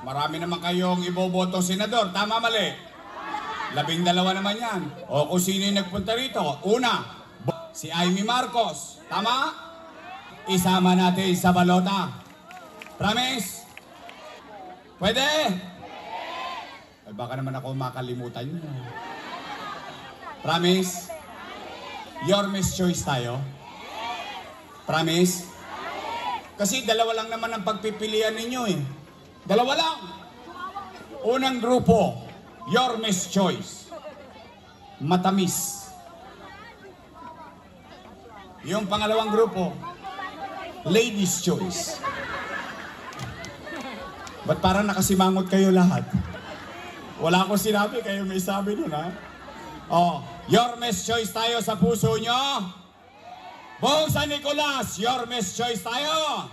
Marami naman kayong iboboto senador. Tama, mali? 12 naman yan. O kung sino yung nagpunta rito. Una, si Amy Marcos. Tama? Isama natin sa balota. Promise? Pwede? Ay, baka naman ako makalimutan nyo. Promise? Your Miss Choice tayo? Promise? Kasi dalawa lang naman ang pagpipilian ninyo eh. Dalawa lang. Unang grupo, Your Miss Choice. Matamis. Yung pangalawang grupo, Ladies Choice. Ba't parang nakasimangot kayo lahat? Wala akong sinabi, kayo may sabi nun ha? Oh, Your Miss Choice tayo sa puso nyo. Buong San Nicolas, Your Miss Choice tayo.